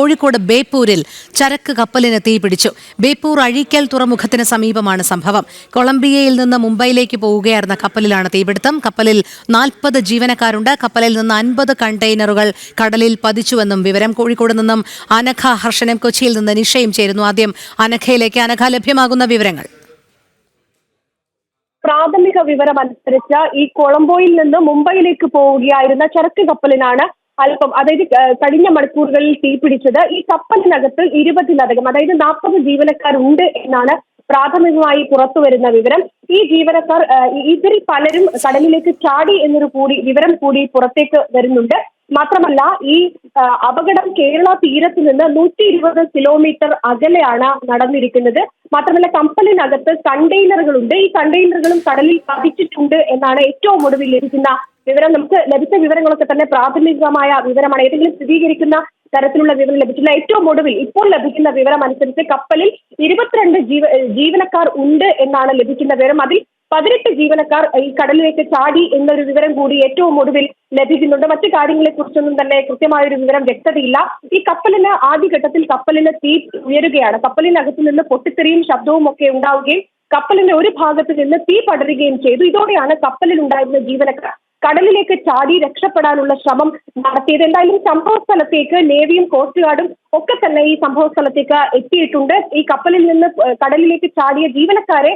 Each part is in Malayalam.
കോഴിക്കോട് ബേപ്പൂരിൽ ചരക്ക് കപ്പലിന് തീപിടിച്ചു. ബേപ്പൂർ അഴീക്കൽ തുറമുഖത്തിന് സമീപമാണ് സംഭവം. കൊളംബിയയിൽ നിന്ന് മുംബൈയിലേക്ക് പോവുകയായിരുന്ന കപ്പലിലാണ് തീപിടുത്തം. കപ്പലിൽ 40 ജീവനക്കാരുണ്ട്. കപ്പലിൽ നിന്ന് 50 കണ്ടെയ്നറുകൾ കടലിൽ പതിച്ചുവെന്നും വിവരം. കോഴിക്കോട് നിന്നും അനഘ ഹർഷനും കൊച്ചിയിൽ നിന്ന് നിഷയും ചേരുന്നു. ആദ്യം അനഘയിലേക്ക്. അനഘ, ലഭ്യമാകുന്ന വിവരങ്ങൾ. പ്രാഥമിക വിവരമനുസരിച്ച് ഈ കൊളംബോയിൽ നിന്ന് മുംബൈയിലേക്ക് പോവുകയായിരുന്ന ചരക്ക് കപ്പലിനാണ് കഴിഞ്ഞ മണിക്കൂറുകളിൽ തീപിടിച്ചത്. ഈ കപ്പലിനകത്ത് 20-ലധികം, 40 ജീവനക്കാരുണ്ട് എന്നാണ് പ്രാഥമികമായി പുറത്തുവരുന്ന വിവരം. ഈ ജീവനക്കാർ ഇതിൽ പലരും കടലിലേക്ക് ചാടി എന്നൊരു വിവരം കൂടി പുറത്തേക്ക് വരുന്നുണ്ട്. മാത്രമല്ല, ഈ അപകടം കേരള തീരത്ത് നിന്ന് 120 കിലോമീറ്റർ അകലെയാണ് നടന്നിരിക്കുന്നത്. മാത്രമല്ല, കപ്പലിനകത്ത് കണ്ടെയ്നറുകളുണ്ട്. ഈ കണ്ടെയ്നറുകളും കടലിൽ പതിച്ചിട്ടുണ്ട് എന്നാണ് ഏറ്റവും ഒടുവിൽ ലഭിക്കുന്ന വിവരം. നമുക്ക് ലഭിച്ച വിവരങ്ങളൊക്കെ തന്നെ പ്രാഥമികമായ വിവരമാണ്. ഏതെങ്കിലും സ്ഥിരീകരിക്കുന്ന തരത്തിലുള്ള വിവരം ലഭിച്ചില്ല. ഏറ്റവും ഒടുവിൽ ഇപ്പോൾ ലഭിക്കുന്ന വിവരം അനുസരിച്ച് കപ്പലിൽ 22 ജീവനക്കാർ ഉണ്ട് എന്നാണ് ലഭിക്കുന്ന വിവരം. അതിൽ 18 ജീവനക്കാർ ഈ കടലിലേക്ക് ചാടി എന്നൊരു വിവരം കൂടി ഏറ്റവും ഒടുവിൽ ലഭിക്കുന്നുണ്ട്. മറ്റു കാര്യങ്ങളെ കുറിച്ചൊന്നും തന്നെ കൃത്യമായൊരു വിവരം വ്യക്തതയില്ല. ഈ ആദ്യഘട്ടത്തിൽ കപ്പലിന് തീ ഉയരുകയാണ്. കപ്പലിനകത്ത് നിന്ന് പൊട്ടിത്തെറിയും ശബ്ദവും ഒക്കെ ഉണ്ടാവുകയും കപ്പലിന്റെ ഒരു ഭാഗത്ത് നിന്ന് തീ പടരുകയും ചെയ്തു. ഇതോടെയാണ് കപ്പലിൽ ഉണ്ടായിരുന്ന ജീവനക്കാർ കടലിലേക്ക് ചാടി രക്ഷപ്പെടാനുള്ള ശ്രമം നടത്തിയത്. എന്തായാലും സംഭവ സ്ഥലത്തേക്ക് നേവിയും കോസ്റ്റ് ഗാർഡും ഒക്കെ തന്നെ ഈ സംഭവ സ്ഥലത്തേക്ക് എത്തിയിട്ടുണ്ട്. ഈ കപ്പലിൽ നിന്ന് കടലിലേക്ക് ചാടിയ ജീവനക്കാരെ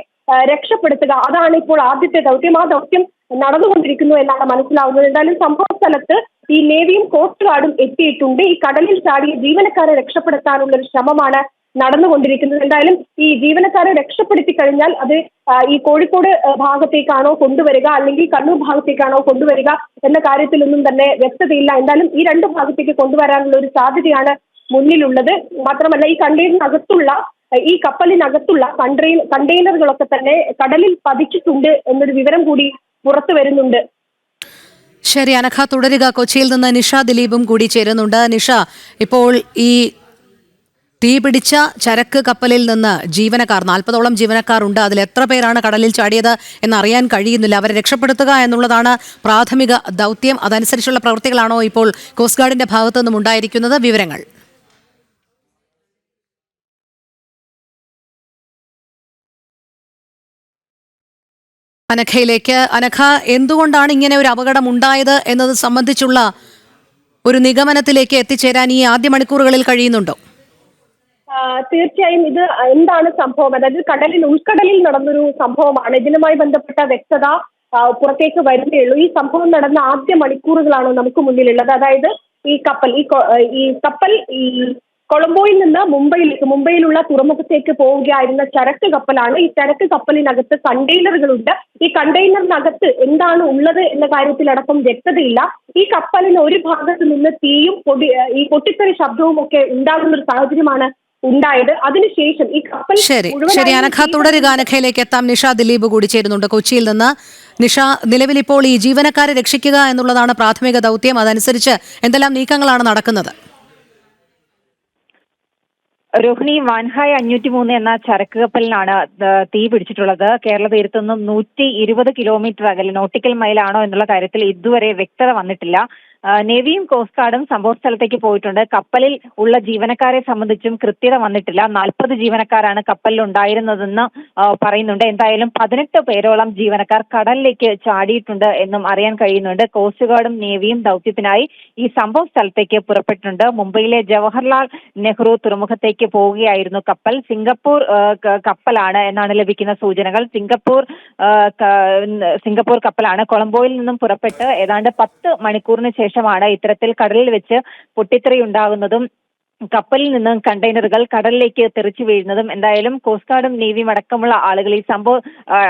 രക്ഷപ്പെടുത്തുക, അതാണ് ഇപ്പോൾ ആദ്യത്തെ ദൗത്യം. ആ ദൗത്യം നടന്നുകൊണ്ടിരിക്കുന്നു എന്നാണ് മനസ്സിലാവുന്നത്. എന്തായാലും സംഭവ സ്ഥലത്ത് ഈ നേവിയും കോസ്റ്റ് ഗാർഡും എത്തിയിട്ടുണ്ട്. ഈ കടലിൽ ചാടിയ ജീവനക്കാരെ രക്ഷപ്പെടുത്താനുള്ള ഒരു ശ്രമമാണ് നടന്നുകൊണ്ടിരിക്കുന്നത്. എന്തായാലും ഈ ജീവനക്കാരെ രക്ഷപ്പെടുത്തി കഴിഞ്ഞാൽ അത് ഈ കോഴിക്കോട് ഭാഗത്തേക്കാണോ കൊണ്ടുവരിക, അല്ലെങ്കിൽ കണ്ണൂർ ഭാഗത്തേക്കാണോ കൊണ്ടുവരിക എന്ന കാര്യത്തിലൊന്നും തന്നെ വ്യക്തതയില്ല. എന്തായാലും ഈ രണ്ട് ഭാഗത്തേക്ക് കൊണ്ടുവരാനുള്ള ഒരു സാധ്യതയാണ് മുന്നിലുള്ളത്. മാത്രമല്ല, ഈ കപ്പലിനകത്തുള്ള കണ്ടെയ്നറുകളൊക്കെ തന്നെ കടലിൽ പതിച്ചിട്ടുണ്ട് എന്നൊരു വിവരം കൂടി പുറത്തു വരുന്നുണ്ട്. ശരി അനഘ, തുടരുക. കൊച്ചിയിൽ നിന്ന് നിഷ ദിലീപും കൂടി ചേരുന്നുണ്ട്. നിഷ, ഇപ്പോൾ ഈ തീപിടിച്ച ചരക്ക് കപ്പലിൽ നിന്ന് 40ഓളം ജീവനക്കാരുണ്ട്. അതിൽ എത്ര പേരാണ് കടലിൽ ചാടിയത് എന്നറിയാൻ കഴിയുന്നില്ല. അവരെ രക്ഷപ്പെടുത്തുക എന്നുള്ളതാണ് പ്രാഥമിക ദൗത്യം. അതനുസരിച്ചുള്ള പ്രവൃത്തികളാണോ ഇപ്പോൾ കോസ്റ്റ് ഗാർഡിന്റെ ഭാഗത്തു നിന്നും ഉണ്ടായിരിക്കുന്നത്? വിവരങ്ങൾ. അനഘയിലേക്ക്. അനഘ, എന്തുകൊണ്ടാണ് ഇങ്ങനെ ഒരു അപകടം ഉണ്ടായത് എന്നത് സംബന്ധിച്ചുള്ള ഒരു നിഗമനത്തിലേക്ക് എത്തിച്ചേരാൻ ഈ ആദ്യ മണിക്കൂറുകളിൽ കഴിയുന്നുണ്ടോ? തീർച്ചയായും ഇത് എന്താണ് സംഭവം, അതായത് ഉൾക്കടലിൽ നടന്നൊരു സംഭവമാണ്. ഇതിനുമായി ബന്ധപ്പെട്ട വ്യക്തത പുറത്തേക്ക് വരുന്നേയുള്ളൂ. ഈ സംഭവം നടന്ന ആദ്യ മണിക്കൂറുകളാണ് നമുക്ക് മുന്നിലുള്ളത്. അതായത് ഈ കപ്പൽ കൊളംബോയിൽ നിന്ന് മുംബൈയിലുള്ള തുറമുഖത്തേക്ക് പോവുകയായിരുന്ന ചരക്ക് കപ്പലാണ്. ഈ ചരക്ക് കപ്പലിനകത്ത് കണ്ടെയ്നറുകളുണ്ട്. ഈ കണ്ടെയ്നറിനകത്ത് എന്താണ് ഉള്ളത് എന്ന കാര്യത്തിലടക്കം വ്യക്തതയില്ല. ഈ കപ്പലിന് ഒരു ഭാഗത്ത് നിന്ന് തീയും ഈ പൊട്ടിത്തെറി ശബ്ദവും ഒക്കെ ഉണ്ടാകുന്ന ഒരു സാഹചര്യമാണ് ഉണ്ടായത്. അതിനുശേഷം ഈ കപ്പൽ ശരി അനഘ, തുടരുക. അനഘയിലേക്ക് എത്താം. നിഷ ദിലീപ് കൂടി ചേരുന്നുണ്ട് കൊച്ചിയിൽ നിന്ന്. നിഷ, നിലവിൽ ഇപ്പോൾ ഈ ജീവനക്കാരെ രക്ഷിക്കുക എന്നുള്ളതാണ് പ്രാഥമിക ദൗത്യം. അതനുസരിച്ച് എന്തെല്ലാം നീക്കങ്ങളാണ് നടക്കുന്നത്? രോഹിണി, വാൻഹായ് 503 എന്ന ചരക്ക് കപ്പലിനാണ് തീ പിടിച്ചിട്ടുള്ളത്. കേരള തീരത്തു നിന്നും 120 കിലോമീറ്റർ അകലെ, നോട്ടിക്കൽ മൈലാണോ എന്നുള്ള കാര്യത്തിൽ ഇതുവരെ വ്യക്തത വന്നിട്ടില്ല. നേവിയും കോസ്റ്റ് ഗാർഡും സംഭവ സ്ഥലത്തേക്ക് പോയിട്ടുണ്ട്. കപ്പലിൽ ഉള്ള ജീവനക്കാരെ സംബന്ധിച്ചും കൃത്യത വന്നിട്ടില്ല. 40 ജീവനക്കാരാണ് കപ്പലിൽ ഉണ്ടായിരുന്നതെന്ന് പറയുന്നുണ്ട്. എന്തായാലും 18 പേരോളം ജീവനക്കാർ കടലിലേക്ക് ചാടിയിട്ടുണ്ട് എന്നും അറിയാൻ കഴിയുന്നുണ്ട്. കോസ്റ്റ് ഗാർഡും നേവിയും ദൗത്യത്തിനായി ഈ സംഭവ സ്ഥലത്തേക്ക് പുറപ്പെട്ടിട്ടുണ്ട്. മുംബൈയിലെ ജവഹർലാൽ നെഹ്റു തുറമുഖത്തേക്ക് പോവുകയായിരുന്നു കപ്പൽ. സിംഗപ്പൂർ കപ്പലാണ് എന്നാണ് ലഭിക്കുന്ന സൂചനകൾ. സിംഗപ്പൂർ കപ്പലാണ്. കൊളംബോയിൽ നിന്നും പുറപ്പെട്ട് ഏതാണ്ട് 10 മണിക്കൂറിന് ശേഷമാണ് ഇത്തരത്തിൽ കടലിൽ വെച്ച് പൊട്ടിത്തെറി ഉണ്ടാകുന്നതും കപ്പലിൽ നിന്നും കണ്ടെയ്നറുകൾ കടലിലേക്ക് തെറിച്ചു വീഴുന്നതും. എന്തായാലും കോസ്റ്റ് ഗാർഡും നേവിയും അടക്കമുള്ള ആളുകൾ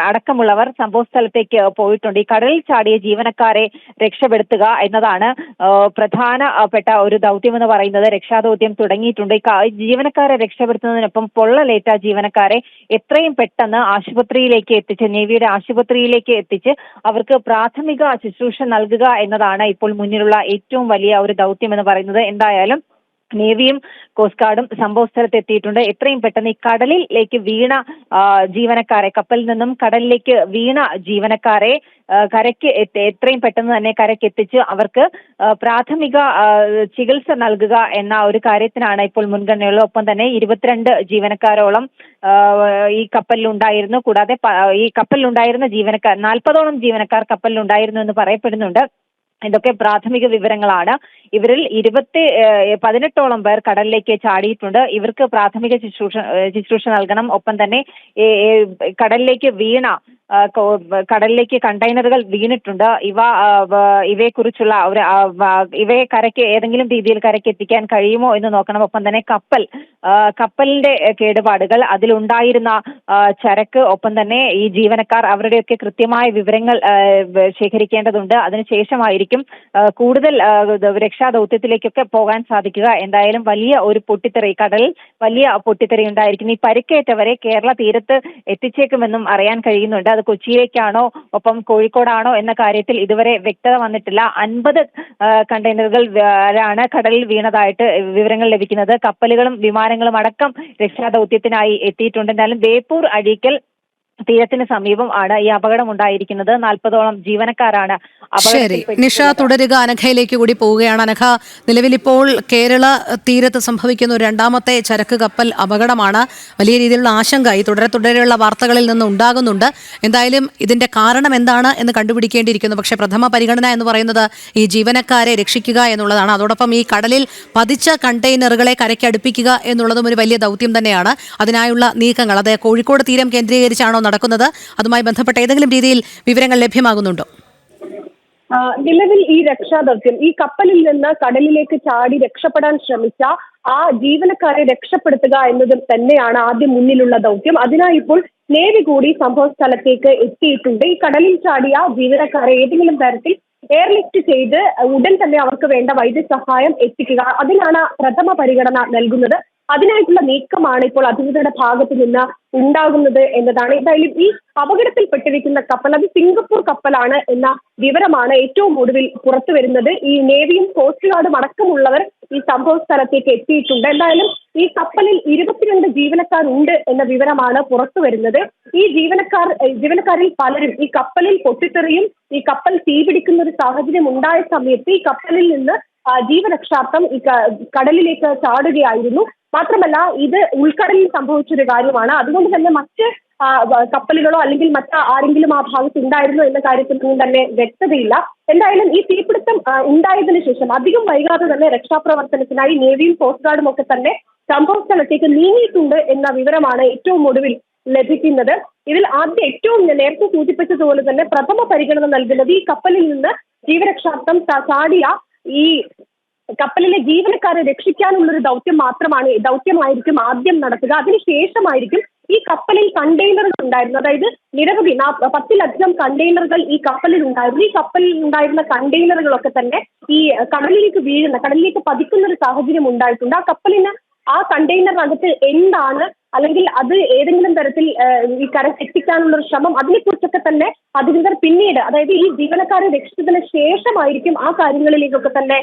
അടക്കമുള്ളവർ സംഭവ സ്ഥലത്തേക്ക് പോയിട്ടുണ്ട്. ഈ കടലിൽ ചാടിയ ജീവനക്കാരെ രക്ഷപ്പെടുത്തുക എന്നതാണ് പ്രധാനപ്പെട്ട ഒരു ദൗത്യം എന്ന് പറയുന്നത്. രക്ഷാദൗത്യം തുടങ്ങിയിട്ടുണ്ട്. ജീവനക്കാരെ രക്ഷപ്പെടുത്തുന്നതിനൊപ്പം പൊള്ളലേറ്റ ജീവനക്കാരെ എത്രയും പെട്ടെന്ന് നേവിയുടെ ആശുപത്രിയിലേക്ക് എത്തിച്ച് അവർക്ക് പ്രാഥമിക ശുശ്രൂഷ നൽകുക എന്നതാണ് ഇപ്പോൾ മുന്നിലുള്ള ഏറ്റവും വലിയ ഒരു ദൗത്യം എന്ന് പറയുന്നത്. എന്തായാലും നേവിയും കോസ്റ്റ് ഗാർഡും സംഭവ സ്ഥലത്ത് എത്തിയിട്ടുണ്ട്. എത്രയും പെട്ടെന്ന് ഈ കടലിലേക്ക് വീണ ജീവനക്കാരെ, കപ്പലിൽ നിന്നും കടലിലേക്ക് വീണ ജീവനക്കാരെ കരയ്ക്ക് എത്രയും പെട്ടെന്ന് തന്നെ കരയ്ക്ക് എത്തിച്ച് അവർക്ക് പ്രാഥമിക ചികിത്സ നൽകുക എന്ന ഒരു കാര്യത്തിനാണ് ഇപ്പോൾ മുൻഗണനയുള്ളത്. ഒപ്പം തന്നെ 22 ജീവനക്കാരോളം ഈ കപ്പലിലുണ്ടായിരുന്നു. കൂടാതെ ഈ കപ്പലിലുണ്ടായിരുന്ന 40ഓളം ജീവനക്കാർ കപ്പലിലുണ്ടായിരുന്നു എന്ന് പറയപ്പെടുന്നുണ്ട്. ഇതൊക്കെ പ്രാഥമിക വിവരങ്ങളാണ്. ഇവരിൽ 18ഓളം പേർ കടലിലേക്ക് ചാടിയിട്ടുണ്ട്. ഇവർക്ക് പ്രാഥമിക ശുശ്രൂഷ നൽകണം. ഒപ്പം തന്നെ കടലിലേക്ക് കണ്ടെയ്നറുകൾ വീണിട്ടുണ്ട്. ഇവയെക്കുറിച്ചുള്ള ഇവയെ ഏതെങ്കിലും രീതിയിൽ കരയ്ക്ക് എത്തിക്കാൻ കഴിയുമോ എന്ന് നോക്കണം. ഒപ്പം തന്നെ കപ്പലിന്റെ കേടുപാടുകൾ, അതിലുണ്ടായിരുന്ന ചരക്ക്, ഒപ്പം തന്നെ ഈ ജീവനക്കാർ, അവരുടെയൊക്കെ കൃത്യമായ വിവരങ്ങൾ ശേഖരിക്കേണ്ടതുണ്ട്. അതിനുശേഷമായിരിക്കും കൂടുതൽ രക്ഷാദൌത്യത്തിലേക്കൊക്കെ പോകാൻ സാധിക്കുക. എന്തായാലും വലിയ ഒരു പൊട്ടിത്തെറി, കടലിൽ വലിയ പൊട്ടിത്തെറി ഉണ്ടായിരിക്കുന്നു. ഈ പരിക്കേറ്റവരെ കേരള തീരത്ത് എത്തിച്ചേക്കുമെന്നും അറിയാൻ കഴിയുന്നുണ്ട്. അത് കൊച്ചിയിലേക്കാണോ ഒപ്പം കോഴിക്കോടാണോ എന്ന കാര്യത്തിൽ ഇതുവരെ വ്യക്തത വന്നിട്ടില്ല. 50 കണ്ടെയ്നറുകളാണ് കടലിൽ വീണതായിട്ട് വിവരങ്ങൾ ലഭിക്കുന്നത്. കപ്പലുകളും വിമാനങ്ങളും അടക്കം രക്ഷാദൌത്യത്തിനായി എത്തിയിട്ടുണ്ട്. എന്തായാലും ബേപ്പൂർ അഴീക്കൽ തീരത്തിന് സമീപം ആണ് ഈ അപകടം ഉണ്ടായിരിക്കുന്നത്. 40ഓളം ജീവനക്കാരാണ് ശരി, നിഷ തുടരുക. അനഘയിലേക്ക് കൂടി പോവുകയാണ്. അനഘ, നിലവിലിപ്പോൾ കേരള തീരത്ത് സംഭവിക്കുന്ന ഒരു രണ്ടാമത്തെ ചരക്ക് കപ്പൽ അപകടമാണ്. വലിയ രീതിയിലുള്ള ആശങ്ക ഈ തുടരെയുള്ള വാർത്തകളിൽ നിന്ന് ഉണ്ടാകുന്നുണ്ട്. എന്തായാലും ഇതിന്റെ കാരണം എന്താണ് എന്ന് കണ്ടുപിടിക്കേണ്ടിയിരിക്കുന്നു. പക്ഷേ പ്രഥമ പരിഗണന എന്ന് പറയുന്നത് ഈ ജീവനക്കാരെ രക്ഷിക്കുക എന്നുള്ളതാണ്. അതോടൊപ്പം ഈ കടലിൽ പതിച്ച കണ്ടെയ്നറുകളെ കരയ്ക്ക് അടുപ്പിക്കുക എന്നുള്ളതും ഒരു വലിയ ദൗത്യം തന്നെയാണ്. അതിനായുള്ള നീക്കങ്ങൾ അത് കോഴിക്കോട് തീരം കേന്ദ്രീകരിച്ചാണോ നടക്കുന്നത്? അതുമായി ബന്ധപ്പെട്ട ഏതെങ്കിലും രീതിയിൽ വിവരങ്ങൾ ലഭ്യമാകുന്നുണ്ടോ? നിലവിൽ ഈ രക്ഷാദൗത്യം, ഈ കപ്പലിൽ നിന്ന് കടലിലേക്ക് ചാടി രക്ഷപ്പെടാൻ ശ്രമിച്ച ആ ജീവനക്കാരെ രക്ഷപ്പെടുത്തുക എന്നത് തന്നെയാണ് ആദ്യം മുന്നിലുള്ള ദൗത്യം. അതിനായി ഇപ്പോൾ നേവി കൂടി സംഭവ സ്ഥലത്തേക്ക് എത്തിയിട്ടുണ്ട്. ഈ കടലിൽ ചാടിയ ജീവനക്കാരെ ഏതെങ്കിലും തരത്തിൽ എയർലിഫ്റ്റ് ചെയ്ത് ഉടൻ തന്നെ അവർക്ക് വേണ്ട വൈദ്യസഹായം എത്തിക്കുക, അതിനാണ് പ്രഥമ പരിഗണന നൽകുന്നത്. അതിനായിട്ടുള്ള നീക്കമാണ് ഇപ്പോൾ അധികൃതരുടെ ഭാഗത്തു നിന്ന് ഉണ്ടാകുന്നത് എന്നതാണ്. എന്തായാലും ഈ അപകടത്തിൽപ്പെട്ടിരിക്കുന്ന കപ്പൽ അത് സിംഗപ്പൂർ കപ്പലാണ് എന്ന വിവരമാണ് ഏറ്റവും ഒടുവിൽ പുറത്തു വരുന്നത്. ഈ നേവിയും കോസ്റ്റ് ഗാർഡും അടക്കമുള്ളവർ ഈ സംഭവ സ്ഥലത്തേക്ക് എത്തിയിട്ടുണ്ട്. എന്തായാലും ഈ കപ്പലിൽ 22 ജീവനക്കാരുണ്ട് എന്ന വിവരമാണ് പുറത്തു വരുന്നത്. ഈ ജീവനക്കാരിൽ പലരും ഈ കപ്പലിൽ പൊട്ടിത്തെറിയും ഈ കപ്പൽ തീപിടിക്കുന്ന ഒരു സാഹചര്യം ഉണ്ടായ സമയത്ത് ഈ കപ്പലിൽ നിന്ന് ജീവരക്ഷാർത്ഥം ഈ കടലിലേക്ക് ചാടുകയായിരുന്നു. മാത്രമല്ല ഇത് ഉൾക്കടലിൽ സംഭവിച്ചൊരു കാര്യമാണ്. അതുകൊണ്ട് തന്നെ മറ്റ് കപ്പലുകളോ അല്ലെങ്കിൽ ആരെങ്കിലും ആ ഭാഗത്ത് ഉണ്ടായിരുന്നോ എന്ന കാര്യത്തിൽ ഒന്നും തന്നെ വ്യക്തതയില്ല. എന്തായാലും ഈ തീപിടുത്തം ഉണ്ടായതിനു ശേഷം അധികം വൈകാതെ തന്നെ രക്ഷാപ്രവർത്തനത്തിനായി നേവിയും കോസ്റ്റ് ഗാർഡും ഒക്കെ തന്നെ സംഭവ സ്ഥലത്തേക്ക് നീങ്ങിയിട്ടുണ്ട് എന്ന വിവരമാണ് ഏറ്റവും ഒടുവിൽ ലഭിക്കുന്നത്. ഇതിൽ ആദ്യം ഏറ്റവും നേരത്തെ സൂചിപ്പിച്ചതുപോലെ തന്നെ പ്രഥമ പരിഗണന നൽകുന്നത് ഈ കപ്പലിൽ നിന്ന് ജീവരക്ഷാർത്ഥം ചാടിയ ഈ കപ്പലിലെ ജീവനക്കാരെ രക്ഷിക്കാനുള്ളൊരു ദൗത്യമായിരിക്കും ആദ്യം നടത്തുക. അതിനുശേഷമായിരിക്കും ഈ കപ്പലിൽ കണ്ടെയ്നറുകൾ ഉണ്ടായിരുന്നു. അതായത് നിരവധി 10ലധികം കണ്ടെയ്നറുകൾ ഈ കപ്പലിൽ ഉണ്ടായിരുന്നു. ഈ കപ്പലിൽ ഉണ്ടായിരുന്ന കണ്ടെയ്നറുകളൊക്കെ തന്നെ ഈ കടലിലേക്ക് പതിക്കുന്ന ഒരു സാഹചര്യം ഉണ്ടായിട്ടുണ്ട്. ആ കണ്ടെയ്നറിനകത്ത് എന്താണ്, അല്ലെങ്കിൽ അത് ഏതെങ്കിലും തരത്തിൽ ഈ കരയ്ക്ക് എത്തിക്കാനുള്ള ഒരു ശ്രമം, അതിനെക്കുറിച്ചൊക്കെ തന്നെ അധികൃതർ പിന്നീട്, അതായത് ഈ ജീവനക്കാരെ രക്ഷിച്ചതിന് ശേഷമായിരിക്കും ആ കാര്യങ്ങളിലേക്കൊക്കെ തന്നെ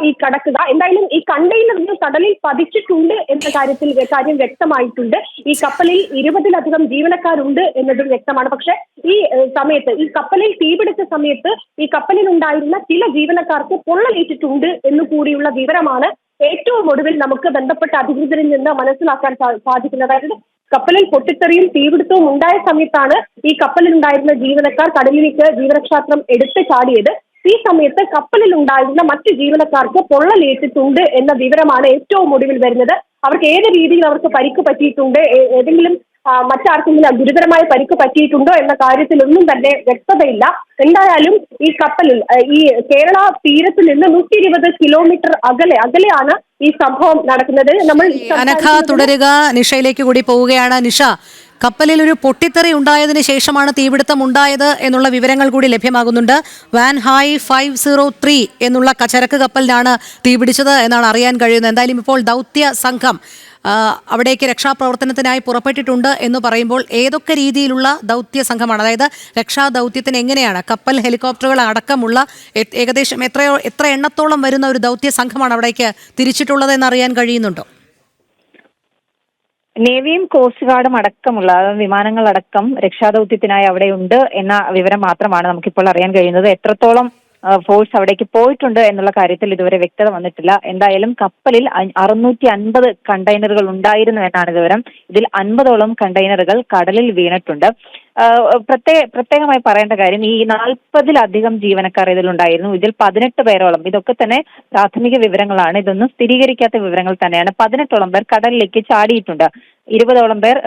ഈ കടക്കുക. എന്തായാലും ഈ കണ്ടെയ്നറുകൾ കടലിൽ പതിച്ചിട്ടുണ്ട് എന്ന കാര്യം വ്യക്തമായിട്ടുണ്ട്. ഈ കപ്പലിൽ 20ലധികം ജീവനക്കാരുണ്ട് എന്നതും വ്യക്തമാണ്. പക്ഷെ ഈ സമയത്ത് ഈ കപ്പലിൽ തീപിടിച്ച സമയത്ത് ഈ കപ്പലിൽ ഉണ്ടായിരുന്ന ചില ജീവനക്കാർക്ക് പൊള്ളലേറ്റിട്ടുണ്ട് എന്നു കൂടിയുള്ള വിവരമാണ് ഏറ്റവും ഒടുവിൽ നമുക്ക് ബന്ധപ്പെട്ട അധികൃതരിൽ നിന്ന് മനസ്സിലാക്കാൻ സാധിക്കുന്നത്. അതായത് കപ്പലിൽ പൊട്ടിത്തെറിയും തീപിടുത്തവും ഉണ്ടായ സമയത്താണ് ഈ കപ്പലിൽ ഉണ്ടായിരുന്ന ജീവനക്കാർ കടലിലേക്ക് ജീവരക്ഷാസ്ത്രം എടുത്ത് ചാടിയത്. ഈ സമയത്ത് കപ്പലിൽ ഉണ്ടായിരുന്ന മറ്റു ജീവനക്കാർക്ക് പൊള്ളലേറ്റിട്ടുണ്ട് എന്ന വിവരമാണ് ഏറ്റവും ഒടുവിൽ വരുന്നത്. അവർക്ക് ഏത് രീതിയിൽ അവർക്ക് പരിക്ക് പറ്റിയിട്ടുണ്ട്, ഏതെങ്കിലും മറ്റാർക്കെങ്കിലും ഗുരുതരമായ പരിക്ക് പറ്റിയിട്ടുണ്ടോ എന്ന കാര്യത്തിലൊന്നും തന്നെ വ്യക്തതയില്ല. എന്തായാലും ഈ കപ്പലിൽ ഈ കേരള തീരത്ത് നിന്ന് 120 കിലോമീറ്റർ അകലെയാണ് ഈ സംഭവം നടക്കുന്നത്. അനഘ തുടരുക. നിഷയിലേക്ക് കൂടി പോവുകയാണ്. നിഷ, കപ്പലിൽ ഒരു പൊട്ടിത്തെറി ഉണ്ടായതിനു ശേഷമാണ് തീപിടുത്തം ഉണ്ടായത് എന്നുള്ള വിവരങ്ങൾ കൂടി ലഭ്യമാകുന്നുണ്ട്. വാൻഹായ് 503 എന്നുള്ള ചരക്ക് കപ്പലിനാണ് തീപിടിച്ചത് എന്നാണ് അറിയാൻ കഴിയുന്നത്. എന്തായാലും ഇപ്പോൾ ദൗത്യ സംഘം അവിടേക്ക് രക്ഷാപ്രവർത്തനത്തിനായി പുറപ്പെട്ടിട്ടുണ്ട് എന്ന് പറയുമ്പോൾ ഏതൊക്കെ രീതിയിലുള്ള ദൗത്യ സംഘമാണ്, അതായത് രക്ഷാദൗത്യത്തിന് എങ്ങനെയാണ് കപ്പൽ, ഹെലികോപ്റ്ററുകൾ അടക്കമുള്ള ഏകദേശം എത്ര എണ്ണത്തോളം വരുന്ന ഒരു ദൗത്യ സംഘമാണ് അവിടേക്ക് തിരിച്ചിട്ടുള്ളത് എന്നറിയാൻ കഴിയുന്നുണ്ടോ? നേവിയും കോസ്റ്റ് ഗാർഡും അടക്കമുള്ള വിമാനങ്ങളടക്കം രക്ഷാദൗത്യത്തിനായി അവിടെ ഉണ്ട് എന്ന വിവരം മാത്രമാണ് നമുക്കിപ്പോൾ അറിയാൻ കഴിയുന്നത്. എത്രത്തോളം ഫോഴ്സ് അവിടേക്ക് പോയിട്ടുണ്ട് എന്നുള്ള കാര്യത്തിൽ ഇതുവരെ വ്യക്തത വന്നിട്ടില്ല. എന്തായാലും കപ്പലിൽ 650 കണ്ടെയ്നറുകൾ ഉണ്ടായിരുന്നു എന്നാണ് വിവരം. ഇതിൽ 50ഓളം കണ്ടെയ്നറുകൾ കടലിൽ വീണിട്ടുണ്ട്. പ്രത്യേകമായി പറയേണ്ട കാര്യം, ഈ 40-ലധികം ജീവനക്കാർ ഇതിലുണ്ടായിരുന്നു. ഇതിൽ 18 പേരോളം, ഇതൊക്കെ തന്നെ പ്രാഥമിക വിവരങ്ങളാണ്, ഇതൊന്നും സ്ഥിരീകരിക്കാത്ത വിവരങ്ങൾ തന്നെയാണ്. 18ഓളം പേർ കടലിലേക്ക് ചാടിയിട്ടുണ്ട്. 20ഓളം പേർ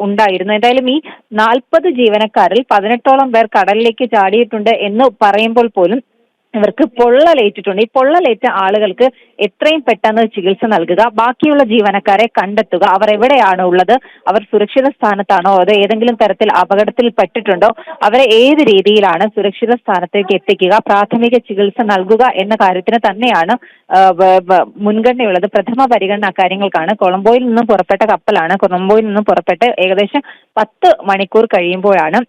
ഉണ്ടായിരുന്നു. എന്തായാലും ഈ 40 ജീവനക്കാരിൽ 18ഓളം പേർ കടലിലേക്ക് ചാടിയിട്ടുണ്ട് എന്ന് പറയുമ്പോൾ പോലും ഇവർക്ക് പൊള്ളലേറ്റിട്ടുണ്ട്. ഈ പൊള്ളലേറ്റ ആളുകൾക്ക് എത്രയും പെട്ടെന്ന് ചികിത്സ നൽകുക, ബാക്കിയുള്ള ജീവനക്കാരെ കണ്ടെത്തുക, അവർ എവിടെയാണ് ഉള്ളത്, അവർ സുരക്ഷിത സ്ഥാനത്താണോ, അതോ ഏതെങ്കിലും തരത്തിൽ അപകടത്തിൽ പെട്ടിട്ടുണ്ടോ, അവരെ ഏത് രീതിയിലാണ് സുരക്ഷിത സ്ഥാനത്തേക്ക് എത്തിക്കുക, പ്രാഥമിക ചികിത്സ നൽകുക എന്ന കാര്യത്തിന് തന്നെയാണ് മുൻഗണനയുള്ളത്. പ്രഥമ പരിഗണന കാര്യങ്ങൾക്കാണ്. കൊളംബോയിൽ നിന്നും പുറപ്പെട്ട കപ്പലാണ്. കൊളംബോയിൽ നിന്നും പുറപ്പെട്ട് ഏകദേശം 10 മണിക്കൂർ കഴിയുമ്പോഴാണ്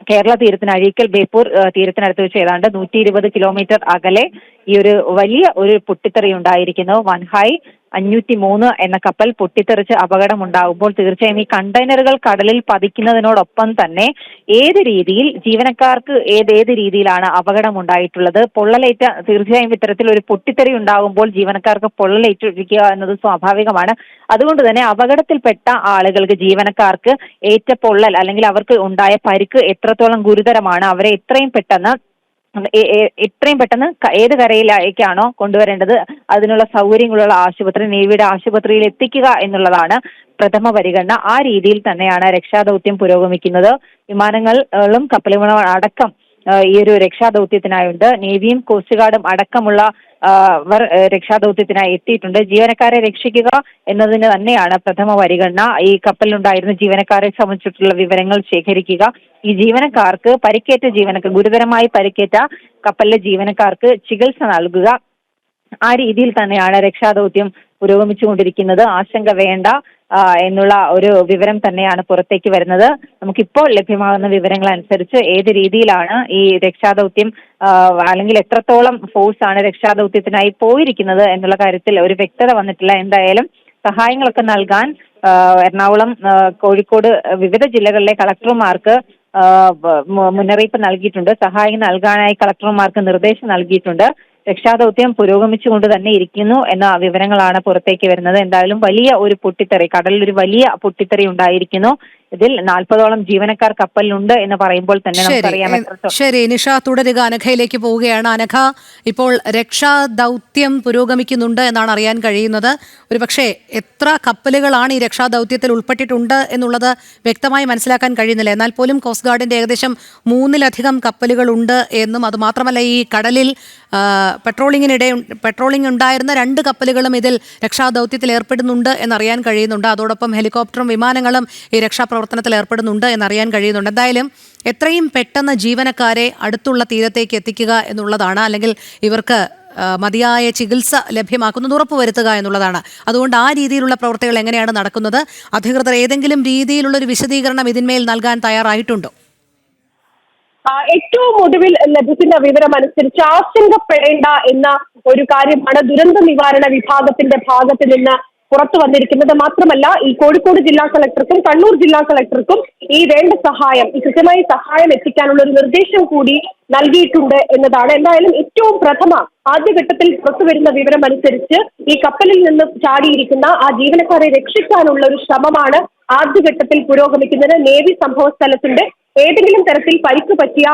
കേരള തീരത്തിന്, അഴീക്കൽ ബേപ്പൂർ തീരത്തിനടുത്ത് വെച്ച് ഏതാണ്ട് 120 കിലോമീറ്റർ അകലെ ഈ ഒരു വലിയ ഒരു പൊട്ടിത്തെറി ഉണ്ടായിരിക്കുന്നു. വൻഹായ് 503 എന്ന കപ്പൽ പൊട്ടിത്തെറിച്ച് അപകടമുണ്ടാകുമ്പോൾ തീർച്ചയായും ഈ കണ്ടെയ്നറുകൾ കടലിൽ പതിക്കുന്നതിനോടൊപ്പം തന്നെ ഏത് രീതിയിൽ ജീവനക്കാർക്ക് ഏത് രീതിയിലാണ് അപകടം ഉണ്ടായിട്ടുള്ളത്, പൊള്ളലേറ്റ, തീർച്ചയായും ഇത്തരത്തിൽ ഒരു പൊട്ടിത്തെറി ഉണ്ടാകുമ്പോൾ ജീവനക്കാർക്ക് പൊള്ളലേറ്റിരിക്കുക എന്നത് സ്വാഭാവികമാണ്. അതുകൊണ്ട് തന്നെ അപകടത്തിൽപ്പെട്ട ആളുകൾക്ക്, ജീവനക്കാർക്ക് ഏറ്റ പൊള്ളൽ അല്ലെങ്കിൽ അവർക്ക് ഉണ്ടായ പരിക്ക് എത്രത്തോളം ഗുരുതരമാണ്, അവരെ എത്രയും പെട്ടെന്ന് ഏത് കരയിലേക്കാണോ കൊണ്ടുവരേണ്ടത് അതിനുള്ള സൗകര്യങ്ങളുള്ള ആശുപത്രി, നേവിയുടെ ആശുപത്രിയിൽ എത്തിക്കുക എന്നുള്ളതാണ് പ്രഥമ പരിഗണന. ആ രീതിയിൽ തന്നെയാണ് രക്ഷാദൗത്യം പുരോഗമിക്കുന്നത്. വിമാനങ്ങളും കപ്പലുകളും അടക്കം ഈ ഒരു രക്ഷാദൗത്യത്തിനായുണ്ട്. നേവിയും കോസ്റ്റ് ഗാർഡും അടക്കമുള്ള രക്ഷാദൗത്യത്തിനായി എത്തിയിട്ടുണ്ട്. ജീവനക്കാരെ രക്ഷിക്കുക എന്നതിന് തന്നെയാണ് പ്രഥമ പരിഗണന. ഈ കപ്പലിലുണ്ടായിരുന്ന ജീവനക്കാരെ സംബന്ധിച്ചിട്ടുള്ള വിവരങ്ങൾ ശേഖരിക്കുക, ഈ ജീവനക്കാർക്ക് ഗുരുതരമായി പരിക്കേറ്റ കപ്പലിലെ ജീവനക്കാർക്ക് ചികിത്സ നൽകുക, ആ രീതിയിൽ തന്നെയാണ് രക്ഷാദൗത്യം പുരോഗമിച്ചുകൊണ്ടിരിക്കുന്നത്. ആശങ്ക വേണ്ട എന്നുള്ള ഒരു വിവരം തന്നെയാണ് പുറത്തേക്ക് വരുന്നത്. നമുക്കിപ്പോൾ ലഭ്യമാകുന്ന വിവരങ്ങൾ അനുസരിച്ച് ഏത് രീതിയിലാണ് ഈ രക്ഷാദൗത്യം അല്ലെങ്കിൽ എത്രത്തോളം ഫോഴ്സ് ആണ് രക്ഷാദൗത്യത്തിനായി പോയിരിക്കുന്നത് എന്നുള്ള കാര്യത്തിൽ ഒരു വ്യക്തത വന്നിട്ടില്ല. എന്തായാലും സഹായങ്ങളൊക്കെ നൽകാൻ എറണാകുളം, കോഴിക്കോട്, വിവിധ ജില്ലകളിലെ കളക്ടർമാർക്ക് മുന്നറിയിപ്പ് നൽകിയിട്ടുണ്ട്. സഹായം നൽകാനായി കളക്ടർമാർക്ക് നിർദ്ദേശം നൽകിയിട്ടുണ്ട്. രക്ഷാദൗത്യം പുരോഗമിച്ചുകൊണ്ട് തന്നെ ഇരിക്കുന്നു എന്ന വിവരങ്ങളാണ് പുറത്തേക്ക് വരുന്നത്. എന്തായാലും വലിയ ഒരു പൊട്ടിത്തെറി, കടലിൽ ഒരു വലിയ പൊട്ടിത്തെറി ഉണ്ടായിരിക്കുന്നു. ഇതിൽ 40ഓളം ജീവനക്കാർ കപ്പലിലുണ്ട് എന്ന് പറയുമ്പോൾ തന്നെ നമുക്കറിയാം. ശരി നിഷ, തുടരുക. അനഘയിലേക്ക് പോവുകയാണ്. അനഘ, ഇപ്പോൾ രക്ഷാദൗത്യം പുരോഗമിക്കുന്നുണ്ട് എന്നാണ് അറിയാൻ കഴിയുന്നത്. ഒരുപക്ഷെ എത്ര കപ്പലുകളാണ് ഈ രക്ഷാദൗത്യത്തിൽ ഉൾപ്പെട്ടിട്ടുണ്ട് എന്നുള്ളത് വ്യക്തമായി മനസ്സിലാക്കാൻ കഴിയുന്നില്ല. എന്നാൽ പോലും കോസ്റ്റ് ഗാർഡിന്റെ ഏകദേശം 3-ലധികം കപ്പലുകളുണ്ട് എന്നും, അതുമാത്രമല്ല ഈ കടലിൽ പെട്രോളിംഗ് ഉണ്ടായിരുന്ന 2 കപ്പലുകളും ഇതിൽ രക്ഷാദൗത്യത്തിൽ ഏർപ്പെടുന്നുണ്ട് എന്നറിയാൻ കഴിയുന്നുണ്ട്. അതോടൊപ്പം ഹെലികോപ്റ്ററും വിമാനങ്ങളും ഈ രക്ഷാപ്രവർത്തനത്തിൽ ഏർപ്പെടുന്നുണ്ട് എന്നറിയാൻ കഴിയുന്നുണ്ട്. എന്തായാലും എത്രയും പെട്ടെന്ന് ജീവനക്കാരെ അടുത്തുള്ള തീരത്തേക്ക് എത്തിക്കുക എന്നുള്ളതാണ്, അല്ലെങ്കിൽ ഇവർക്ക് മതിയായ ചികിത്സ ലഭ്യമാക്കുന്നത് ഉറപ്പുവരുത്തുക എന്നുള്ളതാണ്. അതുകൊണ്ട് ആ രീതിയിലുള്ള പ്രവർത്തികൾ എങ്ങനെയാണ് നടക്കുന്നത്? അധികൃതർ ഏതെങ്കിലും രീതിയിലുള്ളൊരു വിശദീകരണം ഇതിന്മേൽ നൽകാൻ തയ്യാറായിട്ടുണ്ടോ? ഏറ്റവും ഒടുവിൽ ലഭിക്കുന്ന വിവരം അനുസരിച്ച് ആശങ്കപ്പെടേണ്ട എന്ന ഒരു കാര്യമാണ് ദുരന്ത നിവാരണ വിഭാഗത്തിന്റെ ഭാഗത്ത് നിന്ന് പുറത്തു വന്നിരിക്കുന്നത്. മാത്രമല്ല, ഈ കോഴിക്കോട് ജില്ലാ കളക്ടർക്കും കണ്ണൂർ ജില്ലാ കളക്ടർക്കും ഈ വേണ്ട സഹായം, ഈ കൃത്യമായി സഹായം എത്തിക്കാനുള്ള ഒരു നിർദ്ദേശം കൂടി നൽകിയിട്ടുണ്ട് എന്നതാണ്. എന്തായാലും ഏറ്റവും ആദ്യഘട്ടത്തിൽ പുറത്തുവരുന്ന വിവരം അനുസരിച്ച് ഈ കപ്പലിൽ നിന്ന് ചാടിയിരിക്കുന്ന ആ ജീവനക്കാരെ രക്ഷിക്കാനുള്ള ഒരു ശ്രമമാണ് ആദ്യഘട്ടത്തിൽ പുരോഗമിക്കുന്നത്. നേവി സംഭവ സ്ഥലത്തിന്റെ ഏതെങ്കിലും തരത്തിൽ പരിക്ക് പറ്റിയ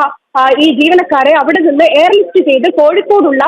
ഈ ജീവനക്കാരെ അവിടെ നിന്ന് എയർലിഫ്റ്റ് ചെയ്ത് കോഴിക്കോടുള്ള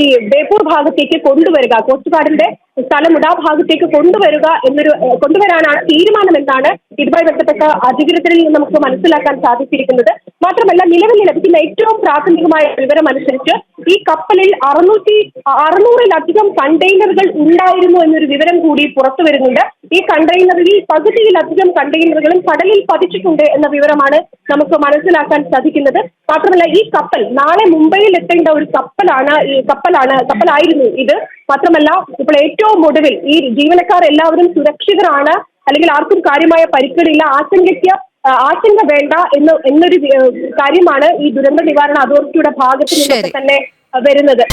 ഈ ബേപ്പൂർ ഭാഗത്തേക്ക് കൊണ്ടുവരിക, കോസ്റ്റ് ഗാർഡിന്റെ സ്ഥലമുട ഭാഗത്തേക്ക് കൊണ്ടുവരാനാണ് തീരുമാനമെന്നാണ് ഇതുമായി ബന്ധപ്പെട്ട അധികൃതരിൽ നിന്ന് നമുക്ക് മനസ്സിലാക്കാൻ സാധിച്ചിരിക്കുന്നത്. മാത്രമല്ല, നിലവിൽ ലഭിക്കുന്ന ഏറ്റവും പ്രാഥമികമായ വിവരം അനുസരിച്ച് ഈ കപ്പലിൽ 600-ലധികം കണ്ടെയ്നറുകൾ ഉണ്ടായിരുന്നു എന്നൊരു വിവരം കൂടി പുറത്തു വരുന്നുണ്ട്. ഈ കണ്ടെയ്നറിൽ പകുതിയിലധികം കണ്ടെയ്നറുകളും കടലിൽ പതിച്ചിട്ടുണ്ട് എന്ന വിവരമാണ് നമുക്ക് മനസ്സിലാക്കാൻ സാധിക്കുന്നത്. മാത്രമല്ല ഈ കപ്പൽ നാളെ മുംബൈയിൽ എത്തേണ്ട ഒരു കപ്പലായിരുന്നു ഇത്. മാത്രമല്ല ഇപ്പോൾ ഏറ്റവും ഒടുവിൽ ഈ ജീവനക്കാർ എല്ലാവരും സുരക്ഷിതരാണ്, അല്ലെങ്കിൽ ആർക്കും കാര്യമായ പരിക്കുകളില്ല, ആശങ്ക വേണ്ട എന്നൊരു കാര്യമാണ് ഈ ദുരന്ത നിവാരണ അതോറിറ്റിയുടെ ഭാഗത്ത് നിന്നൊക്കെ തന്നെ വരുന്നത്.